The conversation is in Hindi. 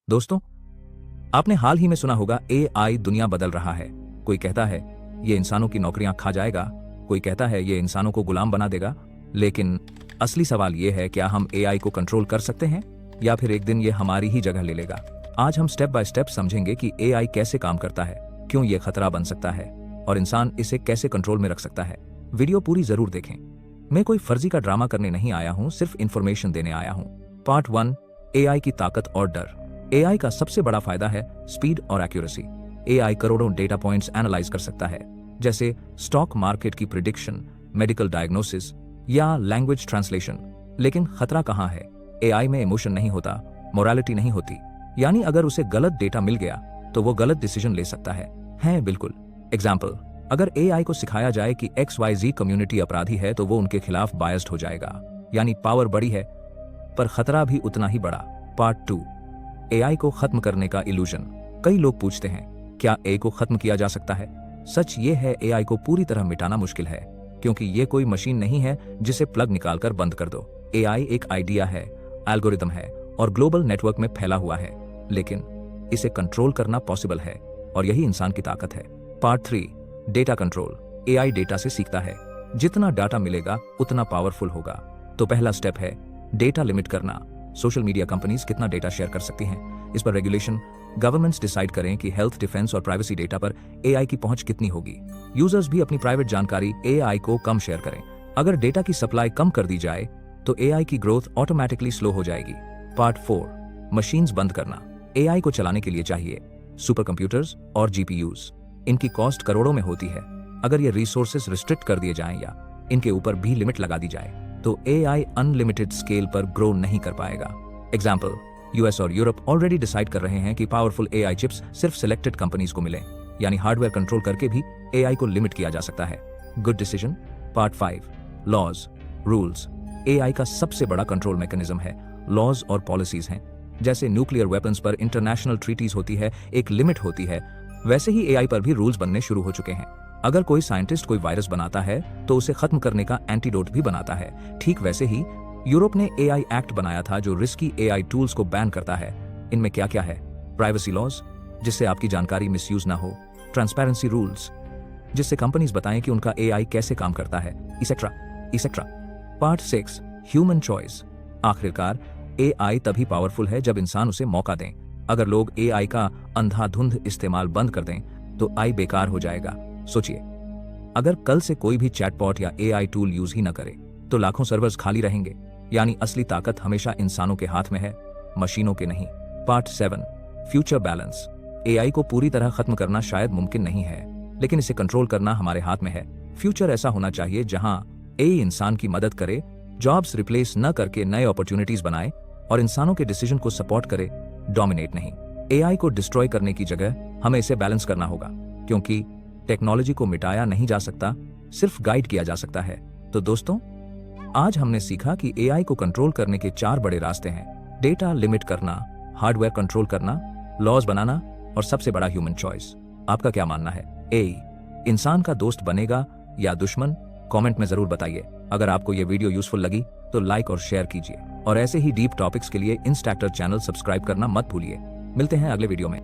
दोस्तों, आपने हाल ही में सुना होगा एआई दुनिया बदल रहा है। कोई कहता है ये इंसानों की नौकरियां खा जाएगा, कोई कहता है ये इंसानों को गुलाम बना देगा। लेकिन असली सवाल ये है, क्या हम एआई को कंट्रोल कर सकते हैं या फिर एक दिन ये हमारी ही जगह ले लेगा। आज हम स्टेप बाय स्टेप समझेंगे कि एआई कैसे काम करता है, क्यों ये खतरा बन सकता है और इंसान इसे कैसे कंट्रोल में रख सकता है। वीडियो पूरी जरूर देखें। मैं कोई फर्जी का ड्रामा करने नहीं आया हूं, सिर्फ इंफॉर्मेशन देने आया हूं। पार्ट 1, एआई की ताकत और डर। एआई का सबसे बड़ा फायदा है स्पीड और एक्यूरेसी। एआई करोड़ों डेटा पॉइंट्स एनालाइज कर सकता है, जैसे स्टॉक मार्केट की प्रिडिक्शन, मेडिकल डायग्नोसिस या लैंग्वेज ट्रांसलेशन। लेकिन खतरा कहां है? एआई में इमोशन नहीं होता, मोरालिटी नहीं होती। यानी अगर उसे गलत डेटा मिल गया तो वो गलत डिसीजन ले सकता है बिल्कुल। एग्जाम्पल, अगर एआई को सिखाया जाए कि XYZ कम्युनिटी अपराधी है तो वो उनके खिलाफ बायस्ड हो जाएगा। यानी पावर बड़ी है पर खतरा भी उतना ही बड़ा। पार्ट 2, एआई को खत्म करने का इल्यूजन। कई लोग पूछते हैं, क्या एआई को खत्म किया जा सकता है? सच ये है, एआई को पूरी तरह मिटाना मुश्किल है, क्योंकि ये कोई मशीन नहीं है जिसे प्लग निकालकर बंद कर दो। एआई एक आइडिया है, एल्गोरिथम है और ग्लोबल नेटवर्क में फैला हुआ है, लेकिन इसे कंट्रोल करना पॉसिबल है और यही इंसान की ताकत है। Part 3, data control. AI data से सीखता है, जितना डाटा मिलेगा उतना पावरफुल होगा। तो पहला स्टेप है डेटा लिमिट करना। सोशल मीडिया कंपनीज कितना डेटा शेयर कर सकती हैं, इस पर रेगुलेशन। गवर्नमेंट्स डिसाइड करें कि हेल्थ, डिफेंस और प्राइवेसी डेटा पर एआई की पहुंच कितनी होगी। यूजर्स भी अपनी प्राइवेट जानकारी एआई को कम शेयर करें। अगर डेटा की सप्लाई कम कर दी जाए तो एआई की ग्रोथ ऑटोमेटिकली स्लो हो जाएगी। पार्ट 4, मशीन्स बंद करना। एआई को चलाने के लिए चाहिए सुपर कंप्यूटर्स और जीपीयूज। इनकी कॉस्ट करोड़ों में होती है। अगर ये रिसोर्सेज रिस्ट्रिक्ट कर दिए जाएं या इनके ऊपर भी लिमिट लगा दी जाए तो एआई अनलिमिटेड स्केल पर ग्रो नहीं कर पाएगा। एग्जाम्पल, यूएस और यूरोप ऑलरेडी डिसाइड कर रहे हैं कि पावरफुल एआई चिप्स सिर्फ सिलेक्टेड कंपनीज को मिले। यानी हार्डवेयर कंट्रोल करके भी एआई को लिमिट किया जा सकता है। Good decision. Part 5, laws, rules. AI का सबसे बड़ा कंट्रोल मैकेनिज्म है लॉज और पॉलिसीज हैं। जैसे न्यूक्लियर वेपन्स पर इंटरनेशनल ट्रीटीज होती है, एक लिमिट होती है, वैसे ही एआई पर भी रूल्स बनने शुरू हो चुके हैं। अगर कोई साइंटिस्ट कोई वायरस बनाता है तो उसे खत्म करने का एंटीडोट भी बनाता है। ठीक वैसे ही यूरोप ने एआई एक्ट बनाया था जो रिस्की एआई टूल्स को बैन करता है। इनमें क्या क्या है? प्राइवेसी लॉज, जिससे आपकी जानकारी मिसयूज ना हो। ट्रांसपेरेंसी रूल्स, जिससे कंपनीज बताएं कि उनका एआई कैसे काम करता है, etcetera etcetera. Part 6, human choice. आखिरकार एआई तभी पावरफुल है जब इंसान उसे मौका दें। अगर लोग एआई का अंधाधुंध इस्तेमाल बंद कर दें तो आई बेकार हो जाएगा। सोचिए, अगर कल से कोई भी चैटबॉट या एआई टूल यूज ही न करे तो लाखों सर्वर्स खाली रहेंगे। यानी असली ताकत हमेशा इंसानों के हाथ में है, मशीनों के नहीं। Part 7, future balance. एआई को पूरी तरह खत्म करना शायद मुमकिन नहीं है, लेकिन इसे कंट्रोल करना हमारे हाथ में है। फ्यूचर ऐसा होना चाहिए जहां एआई इंसान की मदद करे, जॉब्स रिप्लेस न करके नए अपॉर्चुनिटीज बनाए और इंसानों के डिसीजन को सपोर्ट करे, डोमिनेट नहीं। एआई को डिस्ट्रॉय करने की जगह हमें इसे बैलेंस करना होगा, क्योंकि टेक्नोलॉजी को मिटाया नहीं जा सकता, सिर्फ गाइड किया जा सकता है। तो दोस्तों, आज हमने सीखा कि एआई को कंट्रोल करने के 4 बड़े रास्ते हैं: डेटा लिमिट करना, हार्डवेयर कंट्रोल करना, लॉज बनाना और सबसे बड़ा ह्यूमन चॉइस। आपका क्या मानना है? एआई इंसान का दोस्त बनेगा या दुश्मन? कमेंट में जरूर बताइए। अगर आपको यह वीडियो यूजफुल लगी तो लाइक और शेयर कीजिए और ऐसे ही डीप टॉपिक्स के लिए इंस्टैक्टर चैनल सब्सक्राइब करना मत भूलिए। मिलते हैं अगले वीडियो में।